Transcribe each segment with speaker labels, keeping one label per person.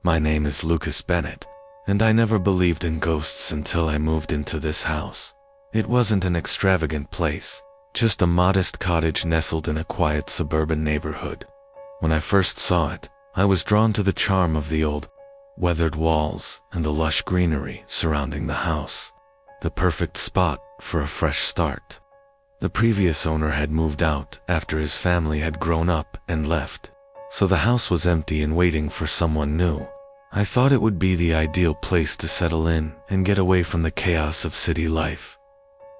Speaker 1: My name is Lucas Bennett, and I never believed in ghosts until I moved into this house. It wasn't an extravagant place, just a modest cottage nestled in a quiet suburban neighborhood. When I first saw it, I was drawn to the charm of the old, weathered walls and the lush greenery surrounding the house. The perfect spot for a fresh start. The previous owner had moved out after his family had grown up and left, so the house was empty and waiting for someone new. I thought it would be the ideal place to settle in and get away from the chaos of city life.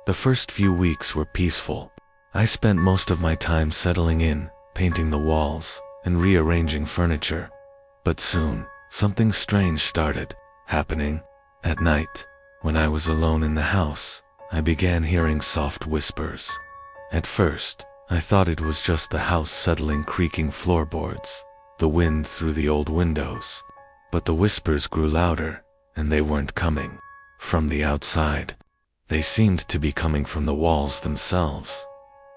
Speaker 1: The first few weeks were peaceful. I spent most of my time settling in, painting the walls, and rearranging furniture. But soon, something strange started happening. At night, when I was alone in the house, I began hearing soft whispers. At first, I thought it was just the house settling, creaking floorboards, the wind through the old windows. But the whispers grew louder, and they weren't coming from the outside. They seemed to be coming from the walls themselves.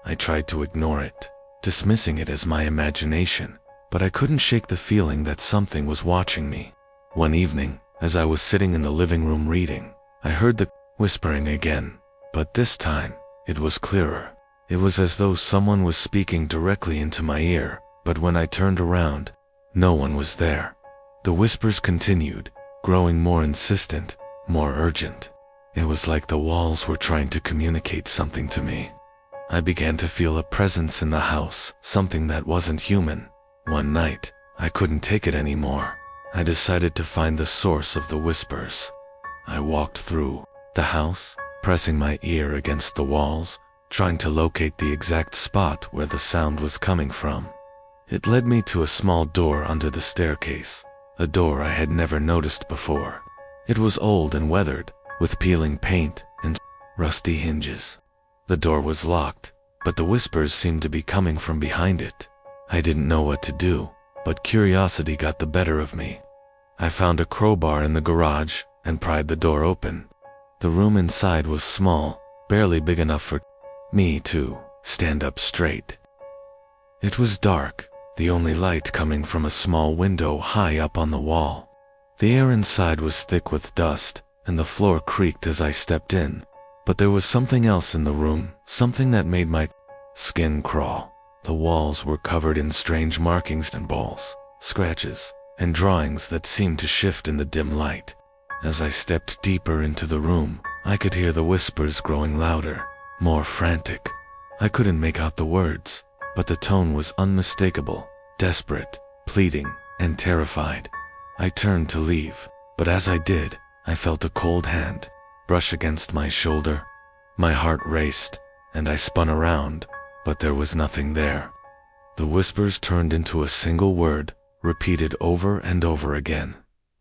Speaker 1: I tried to ignore it, dismissing it as my imagination, but I couldn't shake the feeling that something was watching me. One evening, as I was sitting in the living room reading, I heard the whispering again, but this time, it was clearer. It was as though someone was speaking directly into my ear, but when I turned around, no one was there. The whispers continued, growing more insistent, more urgent. It was like the walls were trying to communicate something to me. I began to feel a presence in the house, something that wasn't human. One night, I couldn't take it anymore. I decided to find the source of the whispers. I walked through the house, pressing my ear against the walls, trying to locate the exact spot where the sound was coming from. It led me to a small door under the staircase, a door I had never noticed before. It was old and weathered, with peeling paint and rusty hinges. The door was locked, but the whispers seemed to be coming from behind it. I didn't know what to do, but curiosity got the better of me. I found a crowbar in the garage and pried the door open. The room inside was small, barely big enough for me to stand up straight. It was dark, the only light coming from a small window high up on the wall. The air inside was thick with dust, and the floor creaked as I stepped in. But there was something else in the room, something that made my skin crawl. The walls were covered in strange markings and balls, scratches, and drawings that seemed to shift in the dim light. As I stepped deeper into the room, I could hear the whispers growing louder, more frantic. I couldn't make out the words, but the tone was unmistakable, desperate, pleading, and terrified. I turned to leave, but as I did, I felt a cold hand brush against my shoulder. My heart raced, and I spun around, but there was nothing there. The whispers turned into a single word, repeated over and over again.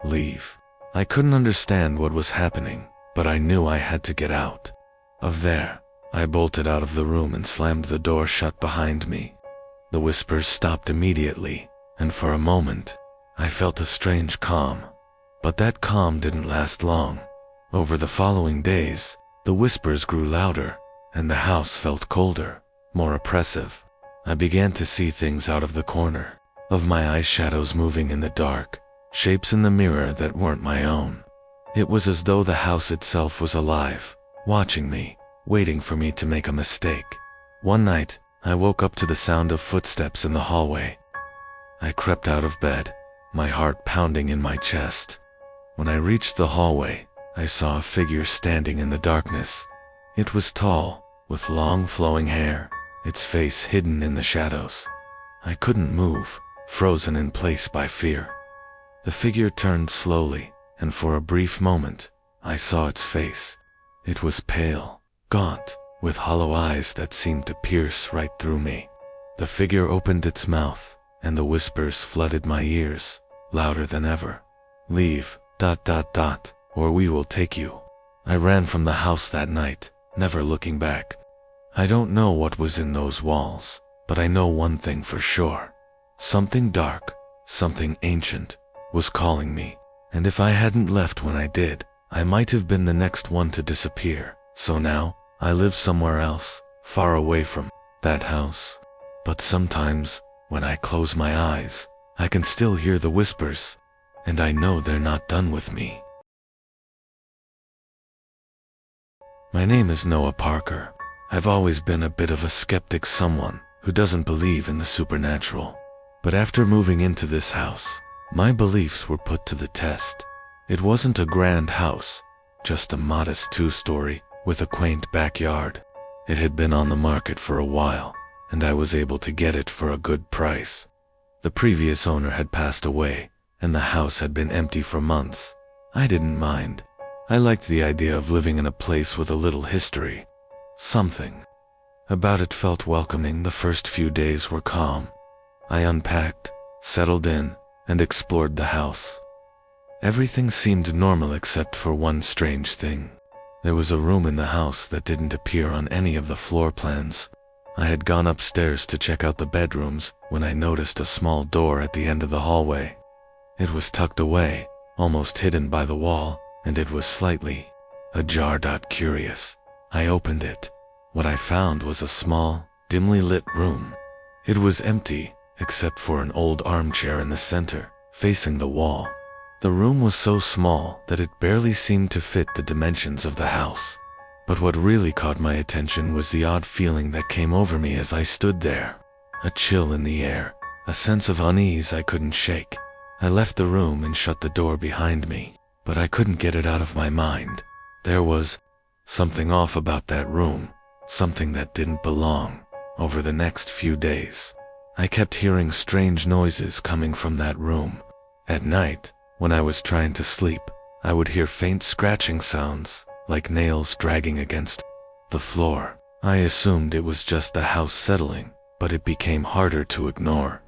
Speaker 1: Leave. I couldn't understand what was happening, but I knew I had to get out of there. I bolted out of the room and slammed the door shut behind me. The whispers stopped immediately, and for a moment, I felt a strange calm. But that calm didn't last long. Over the following days, the whispers grew louder, and the house felt colder, more oppressive. I began to see things out of the corner of my eye, shadows moving in the dark, shapes in the mirror that weren't my own. It was as though the house itself was alive, watching me, waiting for me to make a mistake. One night, I woke up to the sound of footsteps in the hallway. I crept out of bed, my heart pounding in my chest. When I reached the hallway, I saw a figure standing in the darkness. It was tall, with long flowing hair, its face hidden in the shadows. I couldn't move, frozen in place by fear. The figure turned slowly, and for a brief moment, I saw its face. It was pale, gaunt, with hollow eyes that seemed to pierce right through me. The figure opened its mouth, and the whispers flooded my ears, louder than ever. Leave, ... or we will take you. I ran from the house that night, never looking back. I don't know what was in those walls, but I know one thing for sure. Something dark, something ancient, was calling me, and if I hadn't left when I did, I might have been the next one to disappear. So now, I live somewhere else, far away from that house. But sometimes, when I close my eyes, I can still hear the whispers. and I know they're not done with me. My name is Noah Parker. I've always been a bit of a skeptic, someone who doesn't believe in the supernatural. But after moving into this house, my beliefs were put to the test. It wasn't a grand house, just a modest 2-story with a quaint backyard. It had been on the market for a while, and I was able to get it for a good price. The previous owner had passed away, and the house had been empty for months. I didn't mind. I liked the idea of living in a place with a little history. Something about it felt welcoming. The first few days were calm. I unpacked, settled in, and explored the house. Everything seemed normal except for one strange thing. There was a room in the house that didn't appear on any of the floor plans. I had gone upstairs to check out the bedrooms when I noticed a small door at the end of the hallway. It was tucked away, almost hidden by the wall, and it was slightly ajar. Curious, I opened it. What I found was a small, dimly lit room. It was empty, except for an old armchair in the center, facing the wall. The room was so small that it barely seemed to fit the dimensions of the house. But what really caught my attention was the odd feeling that came over me as I stood there. A chill in the air, a sense of unease I couldn't shake. I left the room and shut the door behind me, but I couldn't get it out of my mind. There was something off about that room, something that didn't belong. Over the next few days, I kept hearing strange noises coming from that room. At night, when I was trying to sleep, I would hear faint scratching sounds, like nails dragging against the floor. I assumed it was just the house settling, but it became harder to ignore.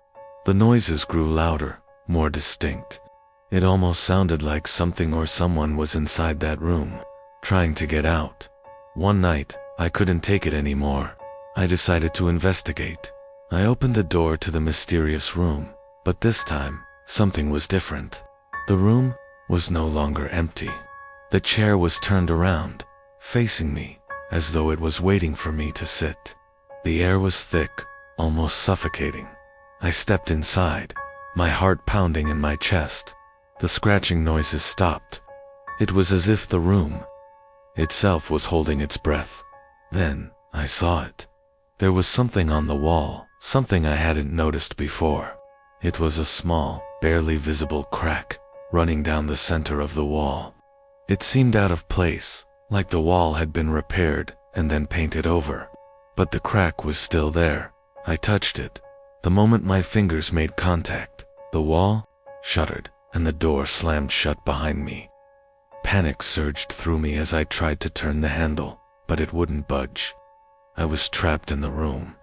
Speaker 1: The noises grew louder, more distinct. It almost sounded like something or someone was inside that room, trying to get out. One night, I couldn't take it anymore. I decided to investigate. I opened the door to the mysterious room, but this time, something was different. The room was no longer empty. The chair was turned around, facing me, as though it was waiting for me to sit. The air was thick, almost suffocating. I stepped inside, my heart pounding in my chest. The scratching noises stopped. It was as if the room itself was holding its breath. Then, I saw it. There was something on the wall, something I hadn't noticed before. It was a small, barely visible crack running down the center of the wall. It seemed out of place, like the wall had been repaired and then painted over. But the crack was still there. I touched it. The moment my fingers made contact, the wall shuddered and the door slammed shut behind me. Panic surged through me as I tried to turn the handle, but it wouldn't budge. I was trapped in the room.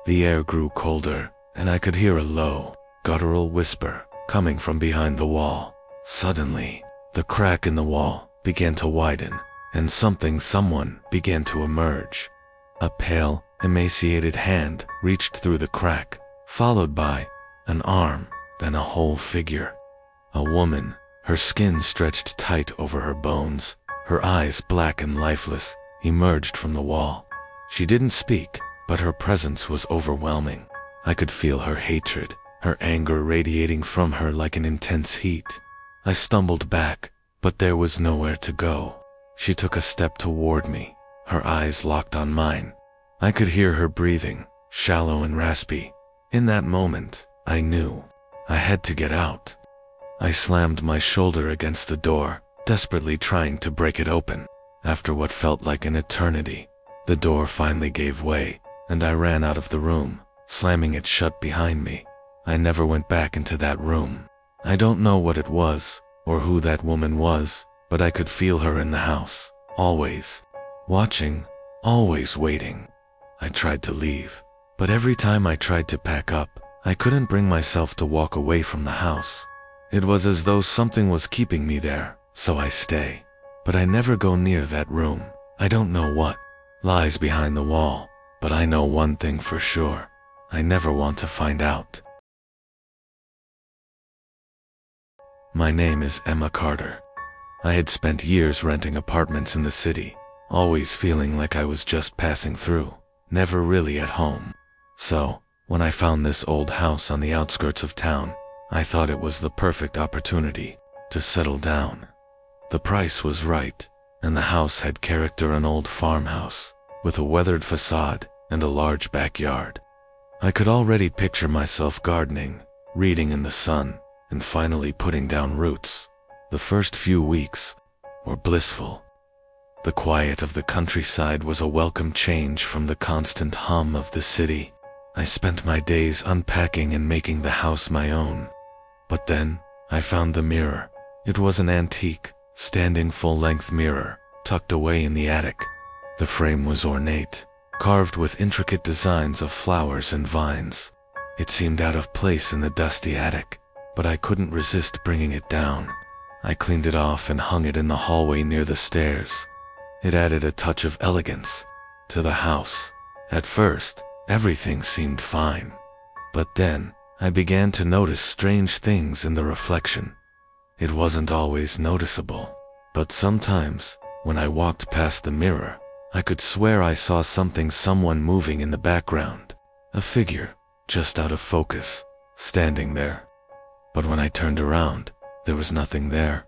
Speaker 1: The air grew colder, and I could hear a low, guttural whisper coming from behind the wall. Suddenly, the crack in the wall began to widen, and someone began to emerge. A pale, emaciated hand reached through the crack, followed by an arm, then a whole figure. A woman, her skin stretched tight over her bones, her eyes black and lifeless, emerged from the wall. She didn't speak, but her presence was overwhelming. I could feel her hatred, her anger radiating from her like an intense heat. I stumbled back, but there was nowhere to go. She took a step toward me, her eyes locked on mine. I could hear her breathing, shallow and raspy. In that moment, I knew I had to get out. I slammed my shoulder against the door, desperately trying to break it open. After what felt like an eternity, the door finally gave way, and I ran out of the room, slamming it shut behind me. I never went back into that room. I don't know what it was, or who that woman was, but I could feel her in the house, always watching, always waiting. I tried to leave, but every time I tried to pack up, I couldn't bring myself to walk away from the house. It was as though something was keeping me there, so I stay. But I never go near that room. I don't know what lies behind the wall, but I know one thing for sure. I never want to find out. My name is Emma Carter. I had spent years renting apartments in the city, always feeling like I was just passing through, never really at home. So, when I found this old house on the outskirts of town, I thought it was the perfect opportunity to settle down. The price was right, and the house had character, an old farmhouse with a weathered facade and a large backyard. I could already picture myself gardening, reading in the sun, and finally putting down roots. The first few weeks were blissful. The quiet of the countryside was a welcome change from the constant hum of the city. I spent my days unpacking and making the house my own. But then, I found the mirror. It was an antique, standing full-length mirror, tucked away in the attic. The frame was ornate, carved with intricate designs of flowers and vines. It seemed out of place in the dusty attic, but I couldn't resist bringing it down. I cleaned it off and hung it in the hallway near the stairs. It added a touch of elegance to the house. At first, everything seemed fine. But then, I began to notice strange things in the reflection. It wasn't always noticeable, but sometimes, when I walked past the mirror, I could swear I saw someone moving in the background. A figure, just out of focus, standing there. But when I turned around, there was nothing there.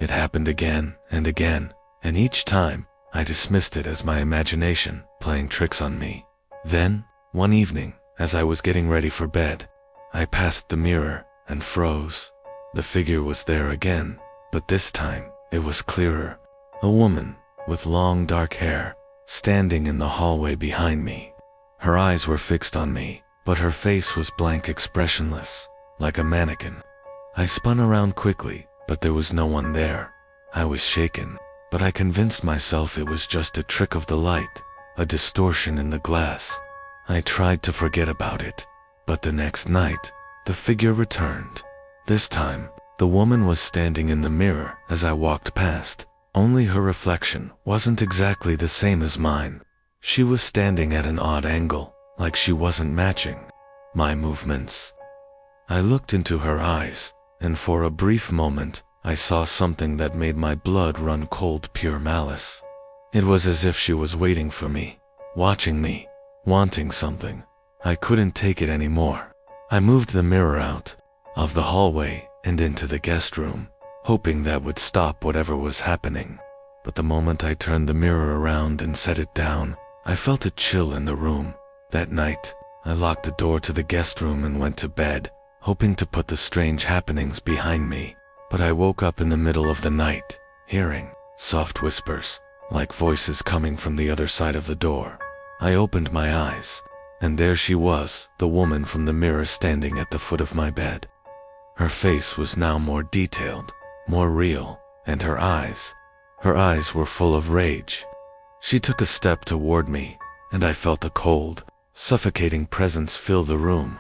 Speaker 1: It happened again and again, and each time, I dismissed it as my imagination playing tricks on me. Then, one evening, as I was getting ready for bed, I passed the mirror and froze. The figure was there again, but this time, it was clearer. A woman, with long dark hair, standing in the hallway behind me. Her eyes were fixed on me, but her face was blank, expressionless, like a mannequin. I spun around quickly, but there was no one there. I was shaken, but I convinced myself it was just a trick of the light, a distortion in the glass. I tried to forget about it, but the next night, the figure returned. This time, the woman was standing in the mirror as I walked past. Only her reflection wasn't exactly the same as mine. She was standing at an odd angle, like she wasn't matching my movements. I looked into her eyes, and for a brief moment, I saw something that made my blood run cold, pure malice. It was as if she was waiting for me, watching me, wanting something. I couldn't take it anymore. I moved the mirror out of the hallway and into the guest room, hoping that would stop whatever was happening. But the moment I turned the mirror around and set it down, I felt a chill in the room. That night, I locked the door to the guest room and went to bed, hoping to put the strange happenings behind me. But I woke up in the middle of the night, hearing soft whispers, like voices coming from the other side of the door. I opened my eyes, and there she was, the woman from the mirror, standing at the foot of my bed. Her face was now more detailed, more real, and her eyes were full of rage. She took a step toward me, and I felt a cold, suffocating presence fill the room.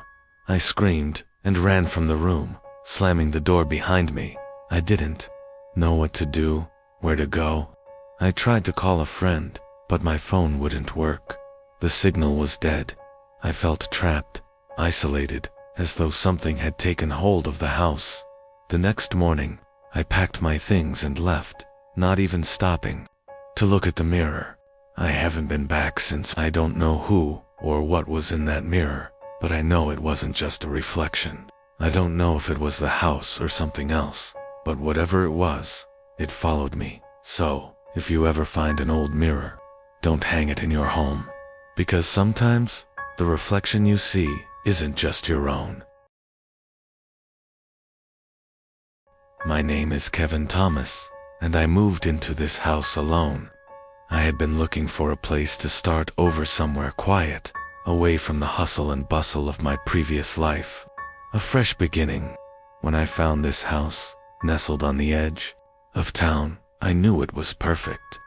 Speaker 1: I screamed and ran from the room, slamming the door behind me. I didn't know what to do, where to go. I tried to call a friend, but my phone wouldn't work. The signal was dead. I felt trapped, isolated, as though something had taken hold of the house. The next morning, I packed my things and left, not even stopping to look at the mirror. I haven't been back since. I don't know who or what was in that mirror, but I know it wasn't just a reflection. I don't know if it was the house or something else, but whatever it was, it followed me. So, if you ever find an old mirror, don't hang it in your home, because sometimes the reflection you see isn't just your own. My name is Kevin Thomas, and I moved into this house alone. I had been looking for a place to start over, somewhere quiet, away from the hustle and bustle of my previous life. A fresh beginning. When I found this house, nestled on the edge of town, I knew it was perfect.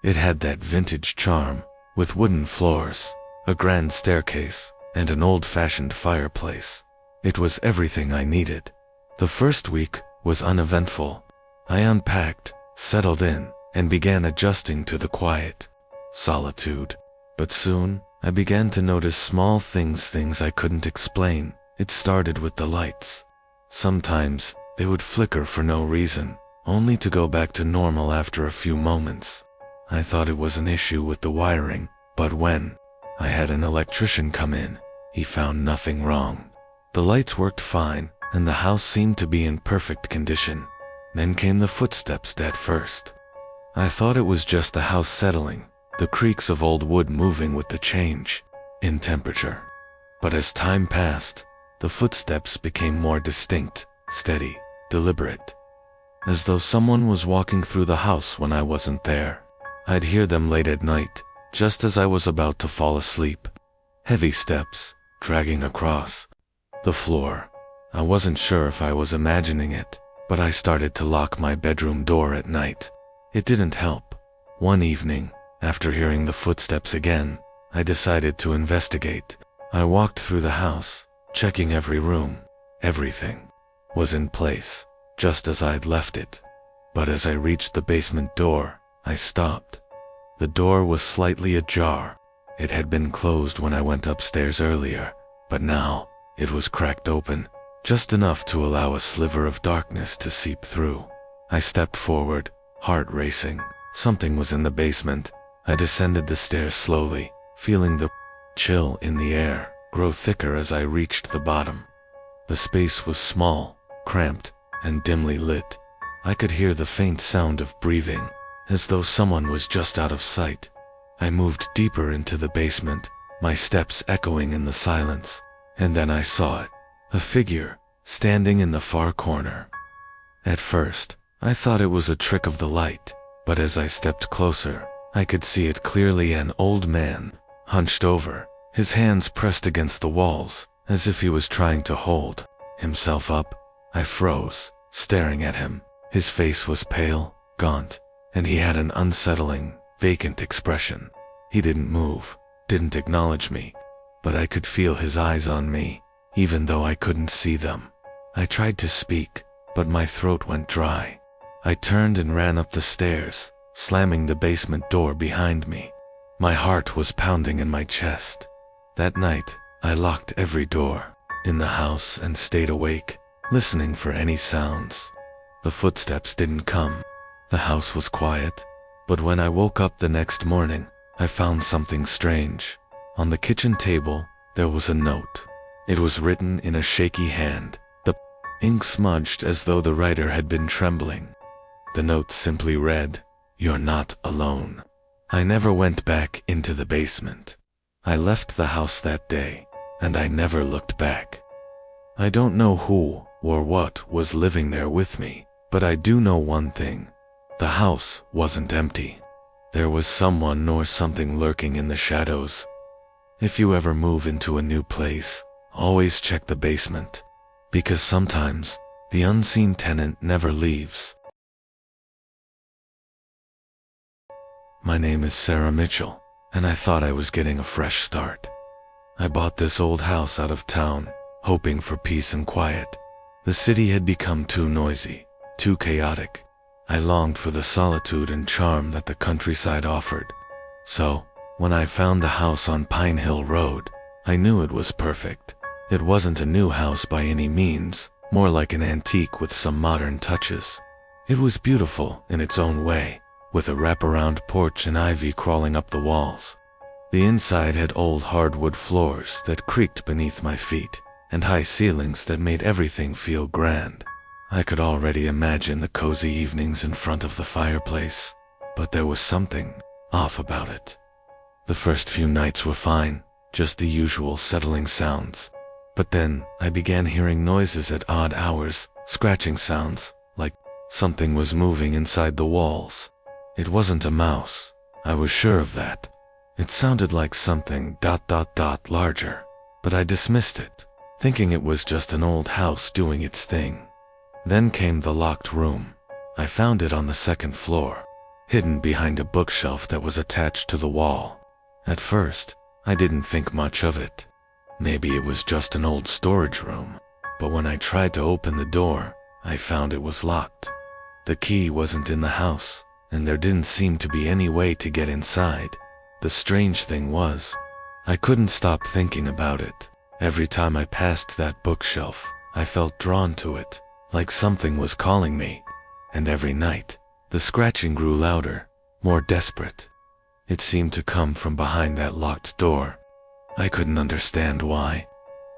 Speaker 1: It had that vintage charm, with wooden floors, a grand staircase, and an old-fashioned fireplace. It was everything I needed. The first week was uneventful. I unpacked, settled in, and began adjusting to the quiet, solitude. But soon, I began to notice small things I couldn't explain. It started with the lights. Sometimes, they would flicker for no reason, only to go back to normal after a few moments. I thought it was an issue with the wiring, but when I had an electrician come in, he found nothing wrong. The lights worked fine, and the house seemed to be in perfect condition. Then came the footsteps at first. I thought it was just the house settling, the creaks of old wood moving with the change in temperature. But as time passed, the footsteps became more distinct, steady, deliberate, as though someone was walking through the house when I wasn't there. I'd hear them late at night, just as I was about to fall asleep. Heavy steps, dragging across the floor. I wasn't sure if I was imagining it, but I started to lock my bedroom door at night. It didn't help. One evening, after hearing the footsteps again, I decided to investigate. I walked through the house, checking every room. Everything was in place, just as I'd left it. But as I reached the basement door, I stopped. The door was slightly ajar. It had been closed when I went upstairs earlier, but now it was cracked open, just enough to allow a sliver of darkness to seep through. I stepped forward, heart racing. Something was in the basement. I descended the stairs slowly, feeling the chill in the air grow thicker as I reached the bottom. The space was small, cramped, and dimly lit. I could hear the faint sound of breathing, as though someone was just out of sight. I moved deeper into the basement, my steps echoing in the silence, and then I saw it, a figure, standing in the far corner. At first, I thought it was a trick of the light, but as I stepped closer, I could see it clearly: an old man, hunched over, his hands pressed against the walls, as if he was trying to hold himself up. I froze, staring at him. His face was pale, gaunt, and he had an unsettling, vacant expression. He didn't move, didn't acknowledge me, but I could feel his eyes on me, even though I couldn't see them. I tried to speak, but my throat went dry. I turned and ran up the stairs, slamming the basement door behind me. My heart was pounding in my chest. That night, I locked every door in the house and stayed awake, listening for any sounds. The footsteps didn't come. The house was quiet, but when I woke up the next morning, I found something strange. On the kitchen table, there was a note. It was written in a shaky hand, the ink smudged as though the writer had been trembling. The note simply read, "You're not alone." I never went back into the basement. I left the house that day, and I never looked back. I don't know who or what was living there with me, but I do know one thing. The house wasn't empty. There was someone or something lurking in the shadows. If you ever move into a new place, always check the basement, because sometimes the unseen tenant never leaves. My name is Sarah Mitchell, and I thought I was getting a fresh start. I bought this old house out of town, hoping for peace and quiet. The city had become too noisy, too chaotic. I longed for the solitude and charm that the countryside offered. So, when I found the house on Pine Hill Road, I knew it was perfect. It wasn't a new house by any means, more like an antique with some modern touches. It was beautiful in its own way, with a wraparound porch and ivy crawling up the walls. The inside had old hardwood floors that creaked beneath my feet, and high ceilings that made everything feel grand. I could already imagine the cozy evenings in front of the fireplace, but there was something off about it. The first few nights were fine, just the usual settling sounds. But then I began hearing noises at odd hours, scratching sounds, like something was moving inside the walls. It wasn't a mouse, I was sure of that. It sounded like something ... larger, but I dismissed it, thinking it was just an old house doing its thing. Then came the locked room. I found it on the second floor, hidden behind a bookshelf that was attached to the wall. At first, I didn't think much of it. Maybe it was just an old storage room, but when I tried to open the door, I found it was locked. The key wasn't in the house, and there didn't seem to be any way to get inside. The strange thing was, I couldn't stop thinking about it. Every time I passed that bookshelf, I felt drawn to it, like something was calling me. And every night, the scratching grew louder, more desperate. It seemed to come from behind that locked door. I couldn't understand why,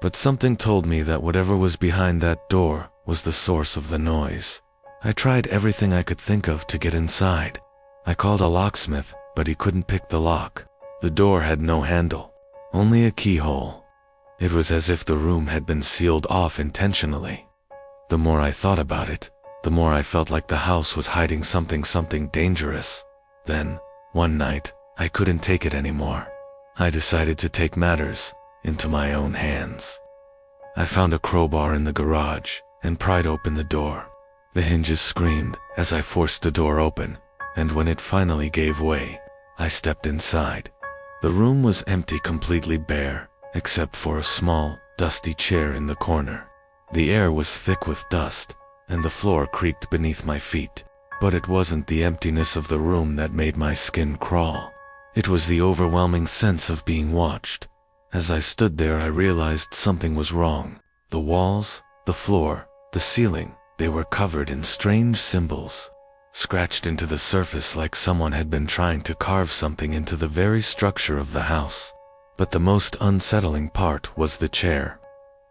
Speaker 1: but something told me that whatever was behind that door was the source of the noise. I tried everything I could think of to get inside. I called a locksmith, but he couldn't pick the lock. The door had no handle, only a keyhole. It was as if the room had been sealed off intentionally. The more I thought about it, the more I felt like the house was hiding something dangerous. Then, one night, I couldn't take it anymore. I decided to take matters into my own hands. I found a crowbar in the garage and pried open the door. The hinges screamed as I forced the door open, and when it finally gave way, I stepped inside. The room was empty, completely bare, except for a small, dusty chair in the corner. The air was thick with dust, and the floor creaked beneath my feet. But it wasn't the emptiness of the room that made my skin crawl. It was the overwhelming sense of being watched. As I stood there, I realized something was wrong. The walls, the floor, the ceiling, they were covered in strange symbols, scratched into the surface like someone had been trying to carve something into the very structure of the house. But the most unsettling part was the chair.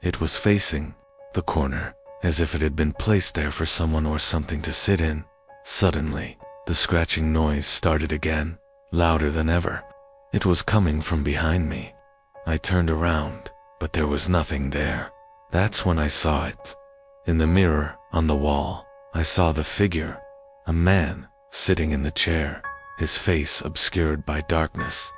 Speaker 1: It was facing the corner, as if it had been placed there for someone or something to sit in. Suddenly, the scratching noise started again, louder than ever. It was coming from behind me. I turned around, but there was nothing there. That's when I saw it. In the mirror on the wall, I saw the figure, a man sitting in the chair, his face obscured by darkness.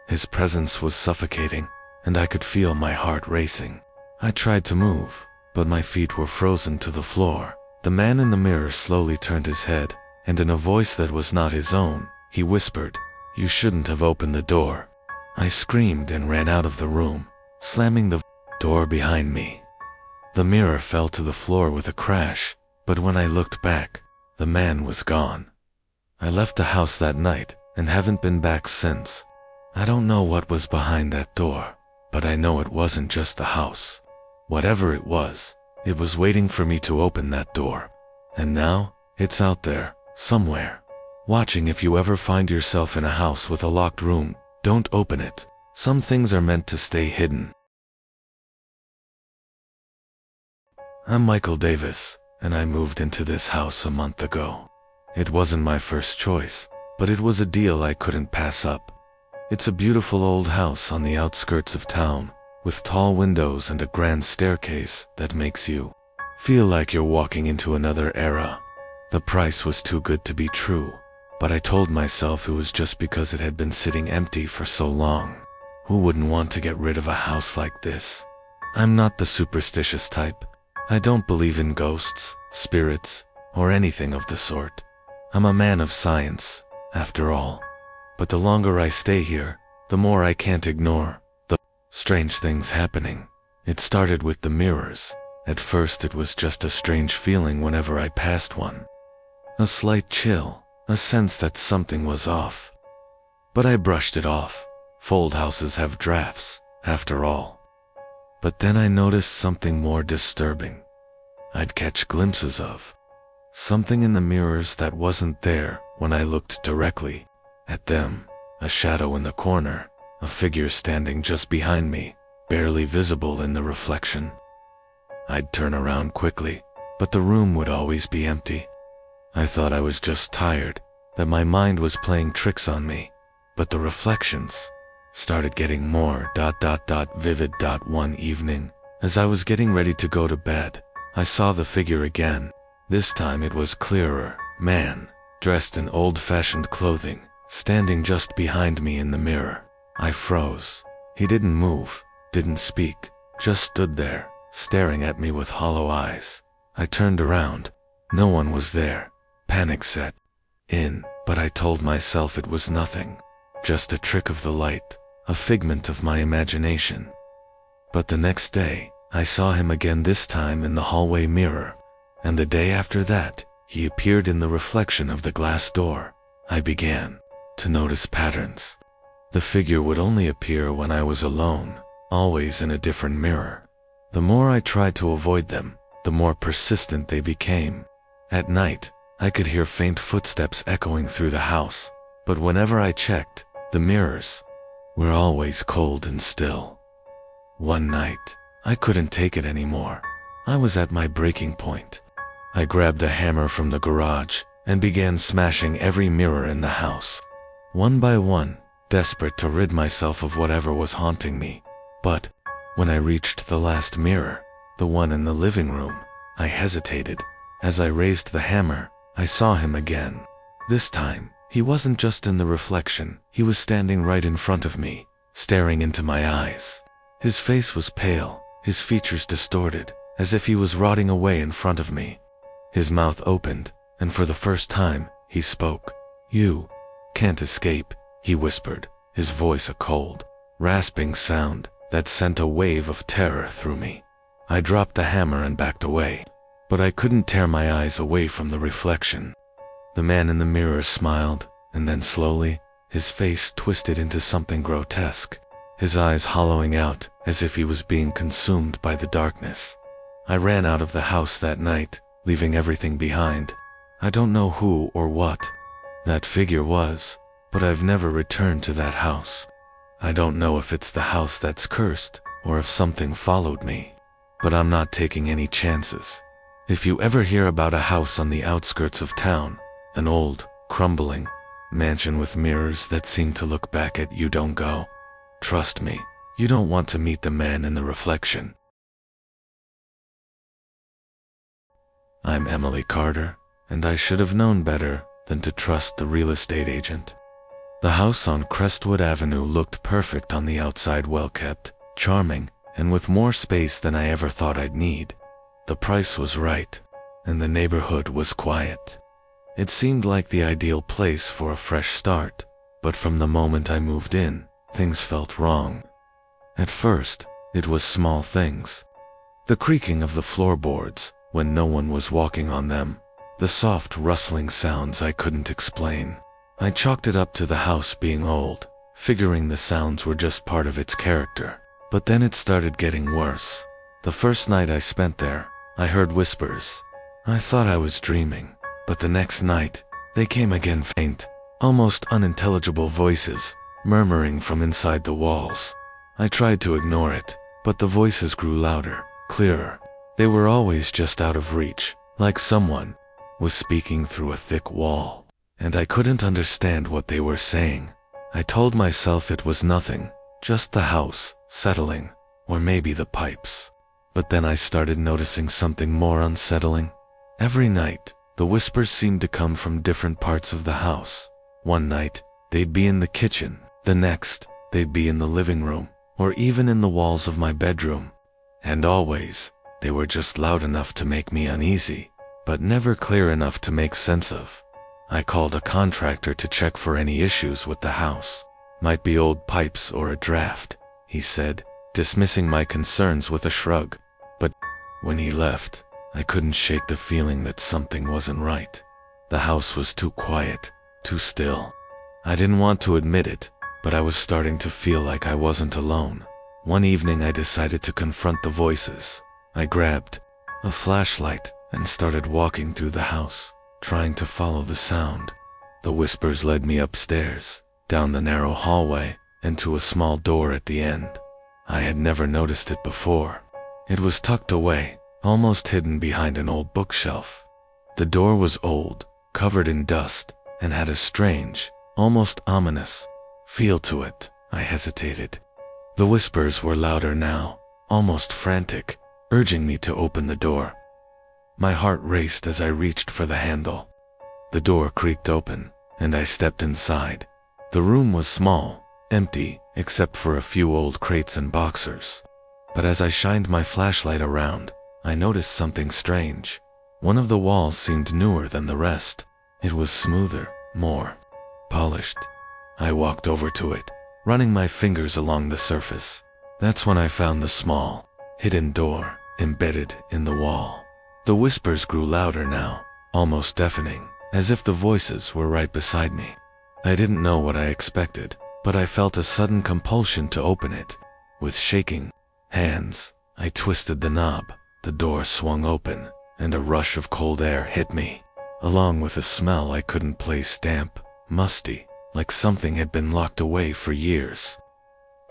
Speaker 1: His presence was suffocating, and I could feel my heart racing. I tried to move, but my feet were frozen to the floor. The man in the mirror slowly turned his head, and in a voice that was not his own, he whispered, "You shouldn't have opened the door." I screamed and ran out of the room, slamming the door behind me. The mirror fell to the floor with a crash, but when I looked back, the man was gone. I left the house that night and haven't been back since. I don't know what was behind that door, but I know it wasn't just the house. Whatever it was waiting for me to open that door. And now, it's out there, somewhere, watching. If you ever find yourself in a house with a locked room, don't open it. Some things are meant to stay hidden. I'm Michael Davis, and I moved into this house a month ago. It wasn't my first choice, but it was a deal I couldn't pass up. It's a beautiful old house on the outskirts of town, with tall windows and a grand staircase that makes you feel like you're walking into another era. The price was too good to be true, but I told myself it was just because it had been sitting empty for so long. Who wouldn't want to get rid of a house like this? I'm not the superstitious type. I don't believe in ghosts, spirits, or anything of the sort. I'm a man of science, after all. But the longer I stay here, the more I can't ignore the strange things happening. It started with the mirrors. At first it was just a strange feeling whenever I passed one. A slight chill, a sense that something was off. But I brushed it off. Old houses have drafts, after all. But then I noticed something more disturbing. I'd catch glimpses of something in the mirrors that wasn't there when I looked directly at them. A shadow in the corner, a figure standing just behind me, barely visible in the reflection. I'd turn around quickly, but the room would always be empty. I thought I was just tired, that my mind was playing tricks on me, but the reflections started getting more vivid. One evening, as I was getting ready to go to bed, I saw the figure again. This time it was clearer. Man, dressed in old-fashioned clothing, standing just behind me in the mirror. I froze. He didn't move, didn't speak, just stood there, staring at me with hollow eyes. I turned around. No one was there. Panic set in, but I told myself it was nothing. Just a trick of the light, a figment of my imagination. But the next day, I saw him again, this time in the hallway mirror. And the day after that, he appeared in the reflection of the glass door. I began to notice patterns. The figure would only appear when I was alone, always in a different mirror. The more I tried to avoid them, the more persistent they became. At night, I could hear faint footsteps echoing through the house, but whenever I checked, the mirrors were always cold and still. One night, I couldn't take it anymore. I was at my breaking point. I grabbed a hammer from the garage and began smashing every mirror in the house. One by one, desperate to rid myself of whatever was haunting me. But when I reached the last mirror, the one in the living room, I hesitated. As I raised the hammer, I saw him again. This time, he wasn't just in the reflection, he was standing right in front of me, staring into my eyes. His face was pale, his features distorted, as if he was rotting away in front of me. His mouth opened, and for the first time, he spoke. "You can't escape," he whispered, his voice a cold, rasping sound that sent a wave of terror through me. I dropped the hammer and backed away, but I couldn't tear my eyes away from the reflection. The man in the mirror smiled, and then slowly, his face twisted into something grotesque, his eyes hollowing out as if he was being consumed by the darkness. I ran out of the house that night, leaving everything behind. I don't know who or what that figure was, but I've never returned to that house. I don't know if it's the house that's cursed, or if something followed me, but I'm not taking any chances. If you ever hear about a house on the outskirts of town, an old, crumbling mansion with mirrors that seem to look back at you, don't go. Trust me, you don't want to meet the man in the reflection. I'm Emily Carter, and I should have known better than to trust the real estate agent. The house on Crestwood Avenue looked perfect on the outside, well kept, charming, and with more space than I ever thought I'd need. The price was right, and the neighborhood was quiet. It seemed like the ideal place for a fresh start, but from the moment I moved in, things felt wrong. At first, it was small things. The creaking of the floorboards when no one was walking on them, the soft rustling sounds I couldn't explain. I chalked it up to the house being old, figuring the sounds were just part of its character. But then it started getting worse. The first night I spent there, I heard whispers. I thought I was dreaming, but the next night, they came again, faint, almost unintelligible voices, murmuring from inside the walls. I tried to ignore it, but the voices grew louder, clearer. They were always just out of reach, like someone was speaking through a thick wall, and I couldn't understand what they were saying. I told myself it was nothing, just the house settling, or maybe the pipes. But then I started noticing something more unsettling. Every night, the whispers seemed to come from different parts of the house. One night, they'd be in the kitchen. The next, they'd be in the living room, or even in the walls of my bedroom. And always, they were just loud enough to make me uneasy, but never clear enough to make sense of. I called a contractor to check for any issues with the house. Might be old pipes or a draft, he said, dismissing my concerns with a shrug. But when he left, I couldn't shake the feeling that something wasn't right. The house was too quiet, too still. I didn't want to admit it, but I was starting to feel like I wasn't alone. One evening I decided to confront the voices. I grabbed a flashlight and started walking through the house, trying to follow the sound. The whispers led me upstairs, down the narrow hallway, and to a small door at the end. I had never noticed it before. It was tucked away, almost hidden behind an old bookshelf. The door was old, covered in dust, and had a strange, almost ominous feel to it. I hesitated. The whispers were louder now, almost frantic, urging me to open the door. My heart raced as I reached for the handle. The door creaked open, and I stepped inside. The room was small, empty, except for a few old crates and boxers. But as I shined my flashlight around, I noticed something strange. One of the walls seemed newer than the rest. It was smoother, more polished. I walked over to it, running my fingers along the surface. That's when I found the small, hidden door embedded in the wall. The whispers grew louder now, almost deafening, as if the voices were right beside me. I didn't know what I expected, but I felt a sudden compulsion to open it. With shaking hands, I twisted the knob. The door swung open, and a rush of cold air hit me, along with a smell I couldn't place, damp, musty, like something had been locked away for years.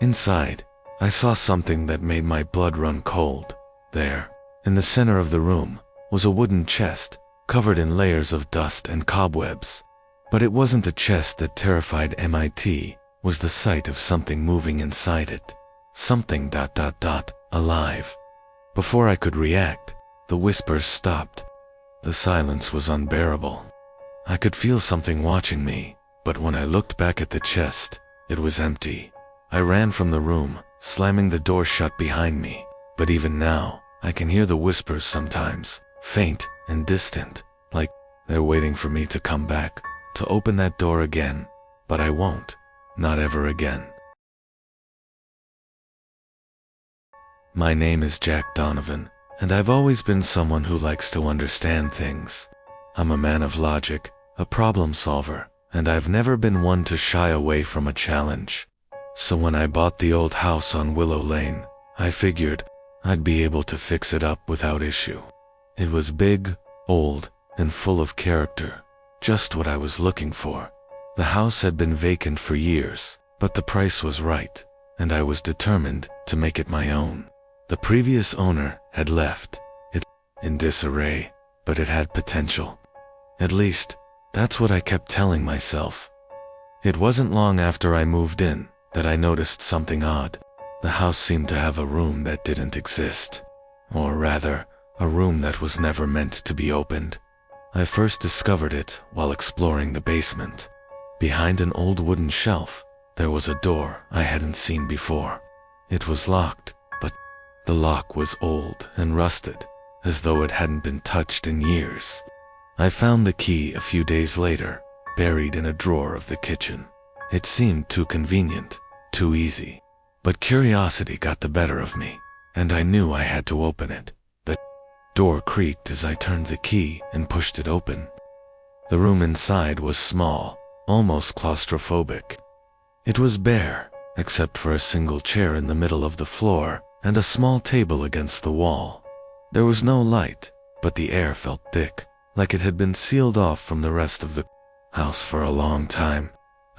Speaker 1: Inside, I saw something that made my blood run cold. There, in the center of the room, was a wooden chest, covered in layers of dust and cobwebs. But it wasn't the chest that terrified me, was the sight of something moving inside it. Something ... alive. Before I could react, the whispers stopped. The silence was unbearable. I could feel something watching me, but when I looked back at the chest, it was empty. I ran from the room, slamming the door shut behind me. But even now, I can hear the whispers sometimes, faint and distant, like they're waiting for me to come back, to open that door again. But I won't. Not ever again. My name is Jack Donovan, and I've always been someone who likes to understand things. I'm a man of logic, a problem solver, and I've never been one to shy away from a challenge. So when I bought the old house on Willow Lane, I figured I'd be able to fix it up without issue. It was big, old, and full of character, just what I was looking for. The house had been vacant for years, but the price was right, and I was determined to make it my own. The previous owner had left it in disarray, but it had potential. At least, that's what I kept telling myself. It wasn't long after I moved in that I noticed something odd. The house seemed to have a room that didn't exist. Or rather, a room that was never meant to be opened. I first discovered it while exploring the basement. Behind an old wooden shelf, there was a door I hadn't seen before. It was locked, but the lock was old and rusted, as though it hadn't been touched in years. I found the key a few days later, buried in a drawer of the kitchen. It seemed too convenient, too easy. But curiosity got the better of me, and I knew I had to open it. The door creaked as I turned the key and pushed it open. The room inside was small, almost claustrophobic. It was bare, except for a single chair in the middle of the floor and a small table against the wall. There was no light, but the air felt thick, like it had been sealed off from the rest of the house for a long time.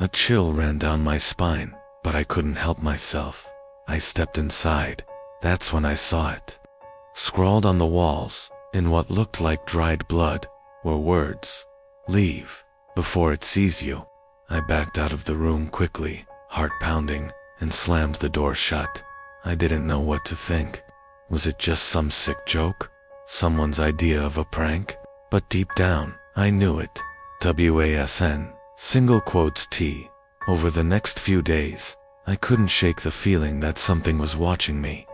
Speaker 1: A chill ran down my spine, but I couldn't help myself. I stepped inside. That's when I saw it. Scrawled on the walls, in what looked like dried blood, were words. Leave, before it sees you. I backed out of the room quickly, heart pounding, and slammed the door shut. I didn't know what to think. Was it just some sick joke? Someone's idea of a prank? But deep down, I knew it. WASN, single quotes T. Over the next few days, I couldn't shake the feeling that something was watching me.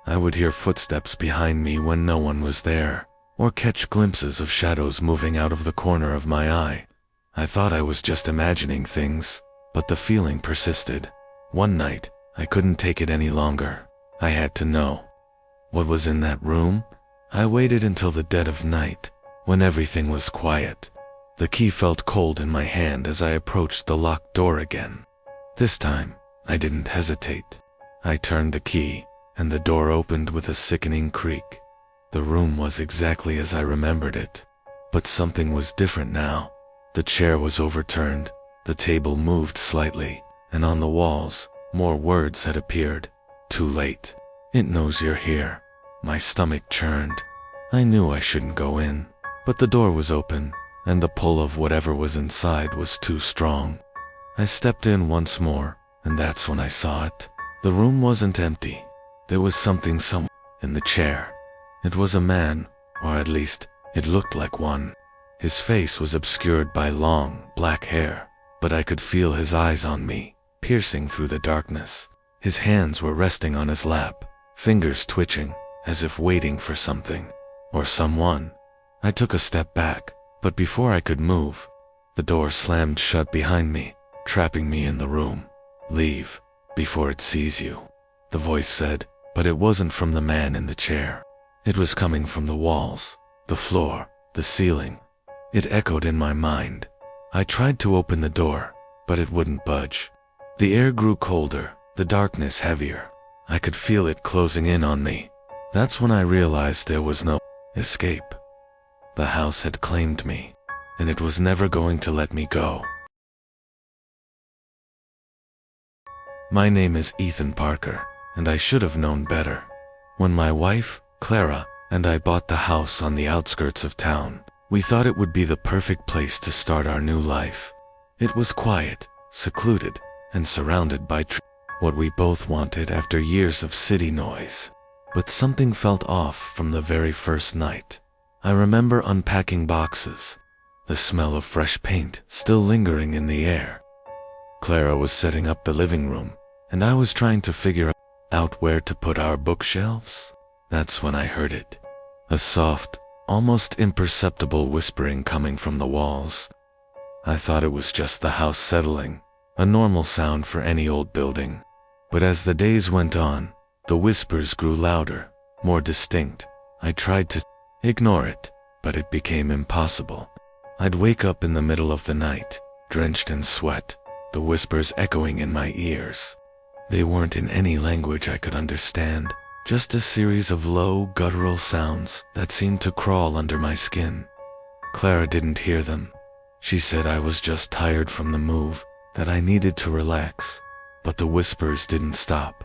Speaker 1: I would hear footsteps behind me when no one was there, or catch glimpses of shadows moving out of the corner of my eye. I thought I was just imagining things, but the feeling persisted. One night, I couldn't take it any longer. I had to know. What was in that room? I waited until the dead of night, when everything was quiet. The key felt cold in my hand as I approached the locked door again. This time, I didn't hesitate. I turned the key, and the door opened with a sickening creak. The room was exactly as I remembered it, but something was different now. The chair was overturned, the table moved slightly, and on the walls, more words had appeared. Too late. It knows you're here. My stomach churned. I knew I shouldn't go in, but the door was open, and the pull of whatever was inside was too strong. I stepped in once more, and that's when I saw it. The room wasn't empty. There was something in the chair. It was a man, or at least, it looked like one. His face was obscured by long, black hair, but I could feel his eyes on me, piercing through the darkness. His hands were resting on his lap, fingers twitching, as if waiting for something, or someone. I took a step back, but before I could move, the door slammed shut behind me, trapping me in the room. Leave, before it sees you, the voice said, but it wasn't from the man in the chair. It was coming from the walls, the floor, the ceiling. It echoed in my mind. I tried to open the door, but it wouldn't budge. The air grew colder, the darkness heavier. I could feel it closing in on me. That's when I realized there was no escape. The house had claimed me, and it was never going to let me go. My name is Ethan Parker, and I should have known better. When my wife, Clara, and I bought the house on the outskirts of town, we thought it would be the perfect place to start our new life. It was quiet, secluded, and surrounded by trees, what we both wanted after years of city noise. But something felt off from the very first night. I remember unpacking boxes, the smell of fresh paint still lingering in the air. Clara was setting up the living room, and I was trying to figure out where to put our bookshelves. That's when I heard it. A soft, almost imperceptible whispering coming from the walls. I thought it was just the house settling, a normal sound for any old building. But as the days went on, the whispers grew louder, more distinct. I tried to ignore it, but it became impossible. I'd wake up in the middle of the night, drenched in sweat, the whispers echoing in my ears. They weren't in any language I could understand, just a series of low, guttural sounds that seemed to crawl under my skin. Clara didn't hear them. She said I was just tired from the move, that I needed to relax. But the whispers didn't stop.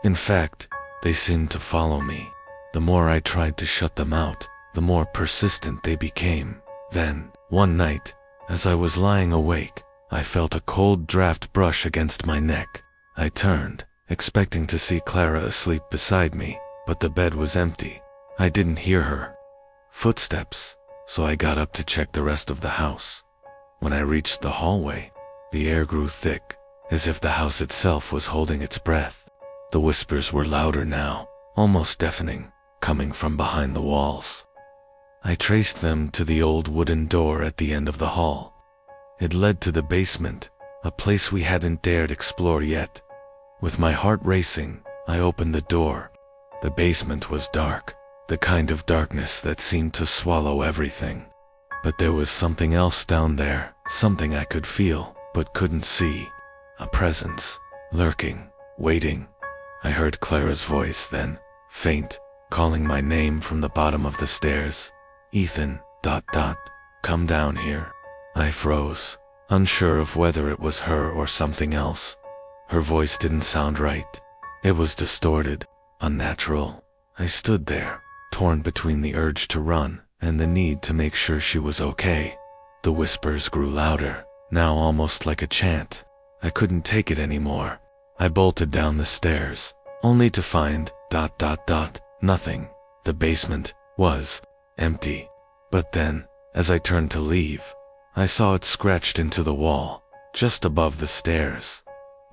Speaker 1: In fact, they seemed to follow me. The more I tried to shut them out, the more persistent they became. Then, one night, as I was lying awake, I felt a cold draft brush against my neck. I turned, expecting to see Clara asleep beside me, but the bed was empty. I didn't hear her footsteps, so I got up to check the rest of the house. When I reached the hallway, the air grew thick, as if the house itself was holding its breath. The whispers were louder now, almost deafening, coming from behind the walls. I traced them to the old wooden door at the end of the hall. It led to the basement, a place we hadn't dared explore yet. With my heart racing, I opened the door. The basement was dark, the kind of darkness that seemed to swallow everything. But there was something else down there, something I could feel, but couldn't see. A presence, lurking, waiting. I heard Clara's voice then, faint, calling my name from the bottom of the stairs. Ethan, come down here. I froze, unsure of whether it was her or something else. Her voice didn't sound right. It was distorted, unnatural. I stood there, torn between the urge to run and the need to make sure she was okay. The whispers grew louder, now almost like a chant. I couldn't take it anymore. I bolted down the stairs, only to find nothing. The basement was empty. But then, as I turned to leave, I saw it scratched into the wall, just above the stairs.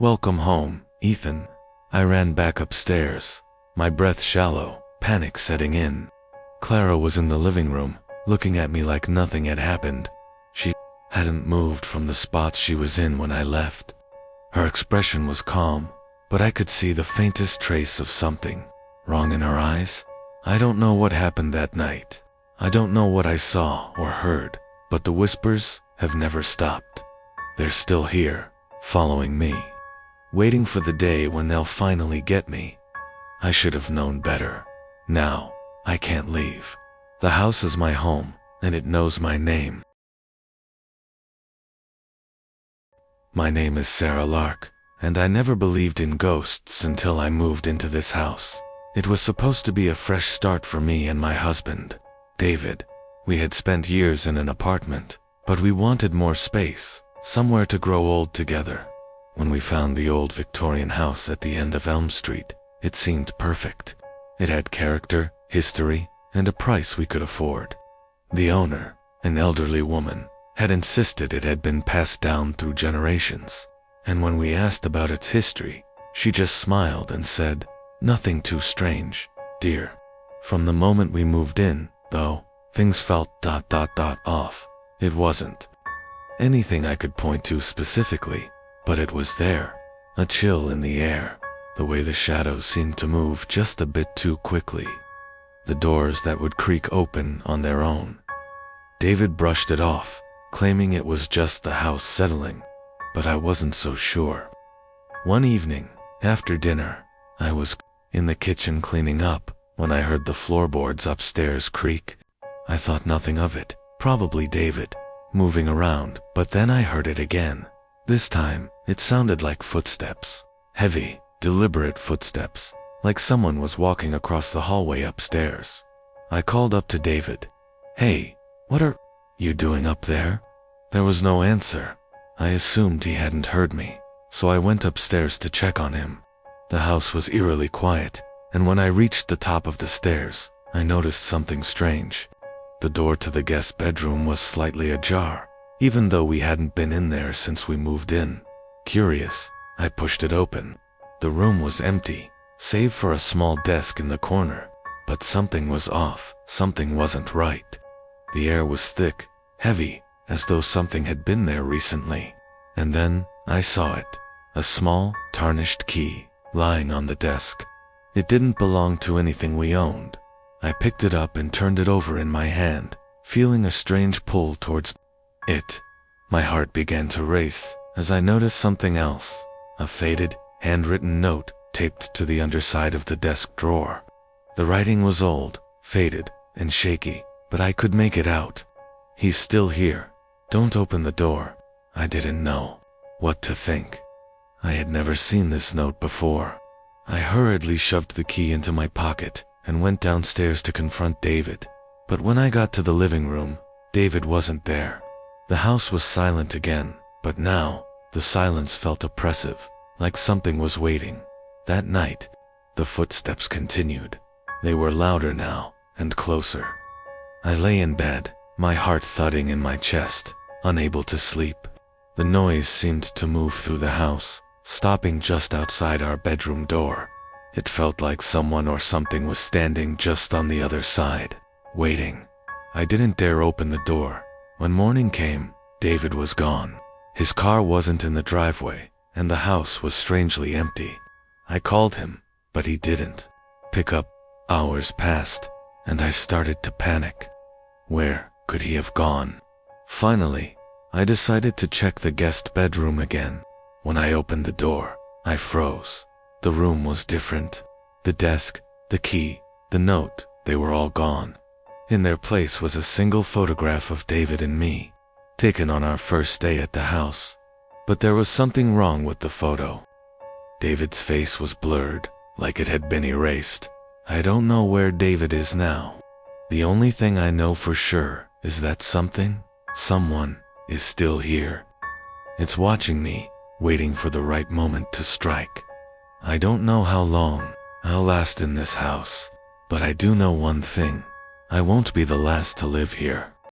Speaker 1: Welcome home, Ethan. I ran back upstairs, my breath shallow, panic setting in. Clara was in the living room, looking at me like nothing had happened. She hadn't moved from the spot she was in when I left. Her expression was calm, but I could see the faintest trace of something wrong in her eyes. I don't know what happened that night. I don't know what I saw or heard, but the whispers have never stopped. They're still here, following me, waiting for the day when they'll finally get me. I should have known better. Now, I can't leave. The house is my home, and it knows my name. My name is Sarah Lark, and I never believed in ghosts until I moved into this house. It was supposed to be a fresh start for me and my husband, David. We had spent years in an apartment, but we wanted more space, somewhere to grow old together. When we found the old Victorian house at the end of Elm Street, it seemed perfect. It had character, history, and a price we could afford. The owner, an elderly woman, had insisted it had been passed down through generations, and when we asked about its history, she just smiled and said, "Nothing too strange, dear." From the moment we moved in, though, things felt off. It wasn't anything I could point to specifically, but it was there, a chill in the air, the way the shadows seemed to move just a bit too quickly, the doors that would creak open on their own. David brushed it off, claiming it was just the house settling, but I wasn't so sure. One evening, after dinner, I was in the kitchen cleaning up when I heard the floorboards upstairs creak. I thought nothing of it, probably David, moving around, but then I heard it again. This time, it sounded like footsteps. Heavy, deliberate footsteps, like someone was walking across the hallway upstairs. I called up to David. "Hey, what are you doing up there?" There was no answer. I assumed he hadn't heard me, so I went upstairs to check on him. The house was eerily quiet, and when I reached the top of the stairs, I noticed something strange. The door to the guest bedroom was slightly ajar, even though we hadn't been in there since we moved in. Curious, I pushed it open. The room was empty, save for a small desk in the corner, but something was off, something wasn't right. The air was thick, heavy, as though something had been there recently. And then, I saw it, a small, tarnished key, lying on the desk. It didn't belong to anything we owned. I picked it up and turned it over in my hand, feeling a strange pull towards it. My heart began to race as I noticed something else, a faded, handwritten note taped to the underside of the desk drawer. The writing was old, faded, and shaky, but I could make it out. "He's still here. Don't open the door." I didn't know what to think. I had never seen this note before. I hurriedly shoved the key into my pocket and went downstairs to confront David. But when I got to the living room, David wasn't there. The house was silent again, but now, the silence felt oppressive, like something was waiting. That night, the footsteps continued. They were louder now, and closer. I lay in bed, my heart thudding in my chest, unable to sleep. The noise seemed to move through the house, stopping just outside our bedroom door. It felt like someone or something was standing just on the other side, waiting. I didn't dare open the door. When morning came, David was gone. His car wasn't in the driveway, and the house was strangely empty. I called him, but he didn't pick up. Hours passed, and I started to panic. Where could he have gone? Finally, I decided to check the guest bedroom again. When I opened the door, I froze. The room was different. The desk, the key, the note, they were all gone. In their place was a single photograph of David and me, taken on our first day at the house. But there was something wrong with the photo. David's face was blurred, like it had been erased. I don't know where David is now. The only thing I know for sure is that someone, is still here. It's watching me, waiting for the right moment to strike. I don't know how long I'll last in this house, but I do know one thing. I won't be the last to live here.